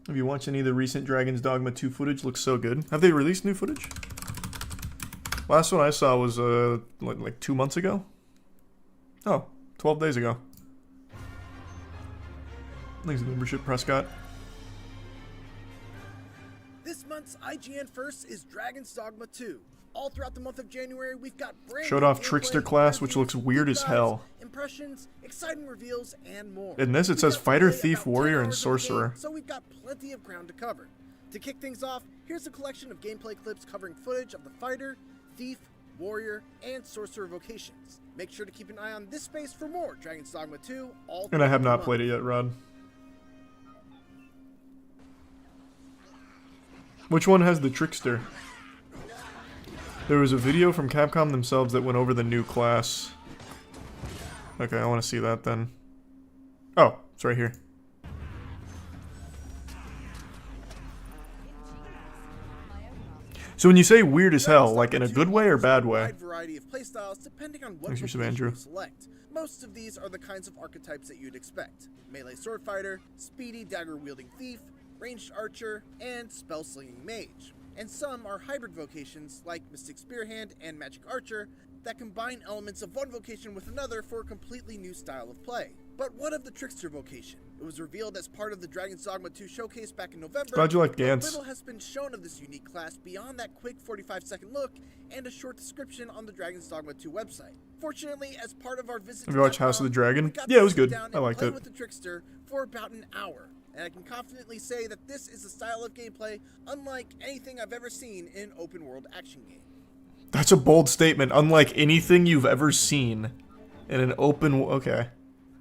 Have you watched any of the recent Dragon's Dogma 2 footage? Looks so good. Have they released new footage? Last one I saw was like 2 months ago. Oh, 12 days ago. Thanks for the membership, Prescott. This month's IGN First is Dragon's Dogma 2. All throughout the month of January, we've got brand Showed off Trickster class, which looks weird as hell. Impressions, exciting reveals, and more. In this, it says Fighter, Thief, Warrior, and Sorcerer. So we've got plenty of ground to cover. To kick things off, here's a collection of gameplay clips covering footage of the Fighter, Thief, Warrior, and Sorcerer vocations. Make sure to keep an eye on this space for more Dragon's Dogma 2. And I have not played it yet, Rod. Which one has the Trickster? There was a video from Capcom themselves that went over the new class. Okay, I want to see that then. Oh, it's right here. So when you say weird as hell, like in a good way or bad way? Variety of playstyles depending on what Thanks, Andrew. you select. Most of these are the kinds of archetypes that you'd expect: melee sword fighter, speedy dagger wielding thief, ranged archer, and spell slinging mage. And some are hybrid vocations like Mystic Spearhand and Magic Archer that combine elements of one vocation with another for a completely new style of play. But what of the Trickster vocation? It was revealed as part of the Dragon's Dogma 2 showcase back in November. Glad you like Gantz. Little has been shown of this unique class beyond that quick 45-second look and a short description on the Dragon's Dogma 2 website. Fortunately, as part of our visit Have you watched House of the Dragon? Yeah, it was good. I liked it. With the Trickster for about an hour. And I can confidently say that this is a style of gameplay unlike anything I've ever seen in an open-world action game. That's a bold statement. Unlike anything you've ever seen in an open... Okay.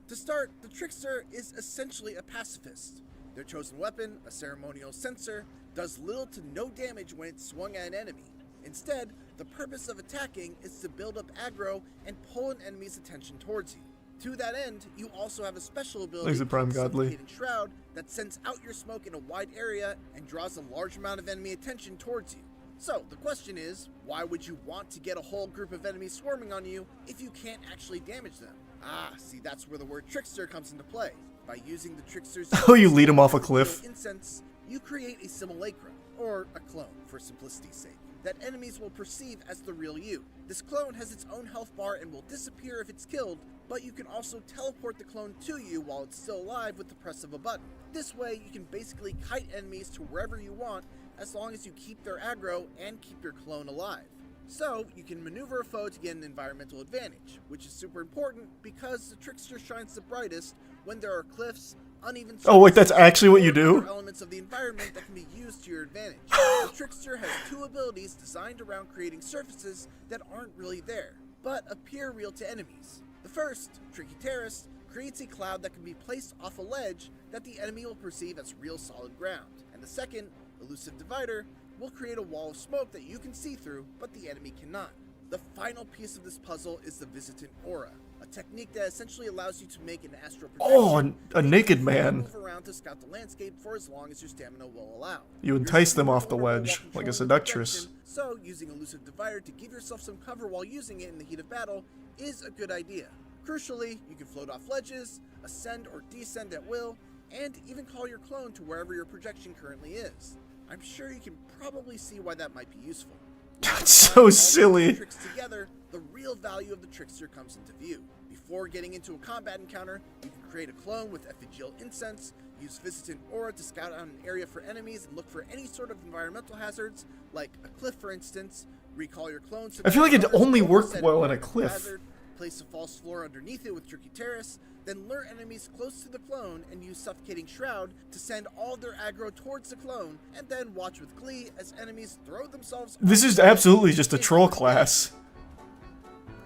To start, the Trickster is essentially a pacifist. Their chosen weapon, a ceremonial censer, does little to no damage when it's swung at an enemy. Instead, the purpose of attacking is to build up aggro and pull an enemy's attention towards you. To that end, you also have a special ability, Suffocating Shroud, that sends out your smoke in a wide area and draws a large amount of enemy attention towards you. So, the question is, why would you want to get a whole group of enemies swarming on you if you can't actually damage them? Ah, see, that's where the word Trickster comes into play. By using the Trickster's... Oh, you lead him off a cliff. ...incense, you create a simulacrum, or a clone, for simplicity's sake, that enemies will perceive as the real you. This clone has its own health bar and will disappear if it's killed, but you can also teleport the clone to you while it's still alive with the press of a button. This way, you can basically kite enemies to wherever you want, as long as you keep their aggro and keep your clone alive. So, you can maneuver a foe to get an environmental advantage, which is super important because the Trickster shines the brightest when there are cliffs, uneven surfaces, oh wait, that's actually what you do? Elements of the environment that can be used to your advantage. The Trickster has two abilities designed around creating surfaces that aren't really there, but appear real to enemies. The first, Tricky Terrace, creates a cloud that can be placed off a ledge that the enemy will perceive as real solid ground. And the second, Elusive Divider, will create a wall of smoke that you can see through, but the enemy cannot. The final piece of this puzzle is the Visitant Aura, a technique that essentially allows you to make an astral projection. Oh, a naked man. Move around to scout the landscape for as long as your stamina will allow. You entice them off the ledge, like a seductress. So, using Elusive Divider to give yourself some cover while using it in the heat of battle is a good idea. Crucially, you can float off ledges, ascend or descend at will, and even call your clone to wherever your projection currently is. I'm sure you can probably see why that might be useful. That's so silly. Tricks together, the real value of the Trickster comes into view. Before getting into a combat encounter, you can create a clone with effigial incense, use Visitant Aura to scout out an area for enemies and look for any sort of environmental hazards, like a cliff for instance, recall your clone... I feel like it only worked well in a cliff. Hazard, place a false floor underneath it with Tricky Terrace, then lure enemies close to the clone and use Suffocating Shroud to send all their aggro towards the clone, and then watch with glee as enemies throw themselves... This is absolutely just a troll class.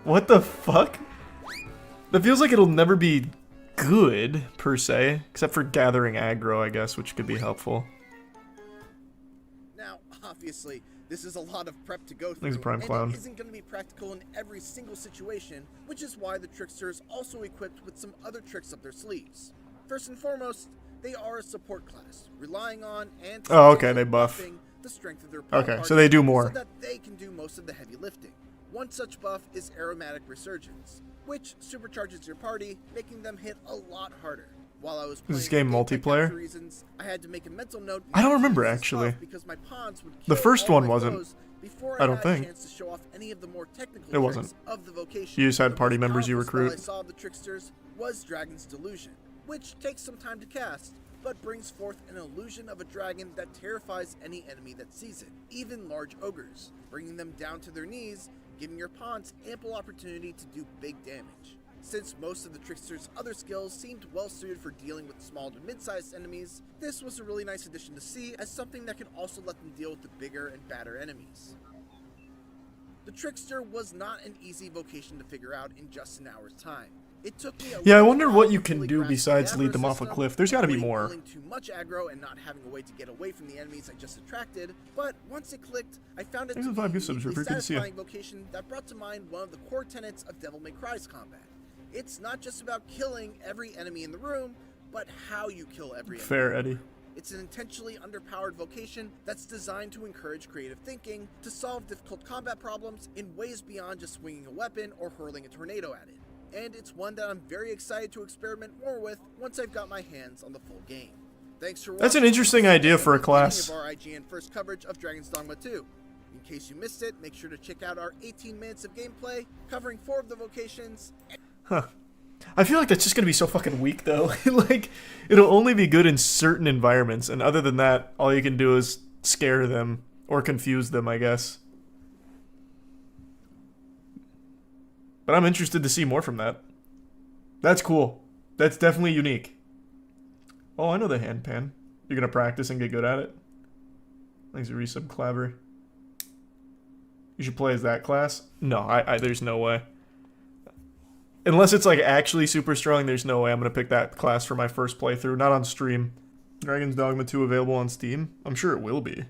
What the fuck? That feels like it'll never be good, per se, except for gathering aggro, I guess, which could be helpful. Now, obviously, this is a lot of prep to go through, Prime Clown. It isn't going to be practical in every single situation, which is why the Trickster is also equipped with some other tricks up their sleeves. First and foremost, they are a support class, relying on and they buff the strength of their so they do more, so that they can do most of the heavy lifting. One such buff is Aromatic Resurgence, which supercharges your party, making them hit a lot harder. While I was Is playing this game the gameplay multiplayer? capture reasons, I had to make a mental note. I don't not to remember, use this actually. buff because my pawns would The kill first all one my wasn't. foes before I don't had think. a chance to show off any of the more technical It tricks wasn't. of the vocation. You just had The party most members you powerful spell recruit. I saw of the tricksters was Dragon's Delusion, which takes some time to cast, but brings forth an illusion of a dragon that terrifies any enemy that sees it, even large ogres, bringing them down to their knees, giving your pawns ample opportunity to do big damage. Since most of the trickster's other skills seemed well suited for dealing with small to mid-sized enemies, this was a really nice addition to see as something that can also let them deal with the bigger and badder enemies. The trickster was not an easy vocation to figure out in just an hour's time. It took me a Yeah, I little wonder while what to you can fully do grasp the besides lead aggro them off a system, cliff. There's gotta be avoiding more. dealing too much aggro and not having a way to get away from the enemies I just attracted, but once it clicked, I found it Thanks to for the 5 be a gift subs, uniquely Rupert. Good to see ya. satisfying vocation that brought to mind one of the core tenets of Devil May Cry's combat. It's not just about killing every enemy in the room, but how you kill every enemy. Fair, Eddie. It's an intentionally underpowered vocation that's designed to encourage creative thinking to solve difficult combat problems in ways beyond just swinging a weapon or hurling a tornado at it. And it's one that I'm very excited to experiment more with once I've got my hands on the full game. Thanks for watching. That's an interesting idea for a This is the class. beginning of our IGN First coverage of Dragon's Dogma 2. In case you missed it, make sure to check out our 18 minutes of gameplay covering 4 of the vocations. Huh. I feel like that's just gonna be so fucking weak, though. Like, it'll only be good in certain environments, and other than that, all you can do is scare them or confuse them, I guess. But I'm interested to see more from that. That's cool. That's definitely unique. Oh, I know the hand pan. You're gonna practice and get good at it. Thanks, resub Claver. You should play as that class. No, there's no way. Unless it's like actually super strong, there's no way I'm gonna pick that class for my first playthrough. Not on stream. Dragon's Dogma 2 available on Steam? I'm sure it will be.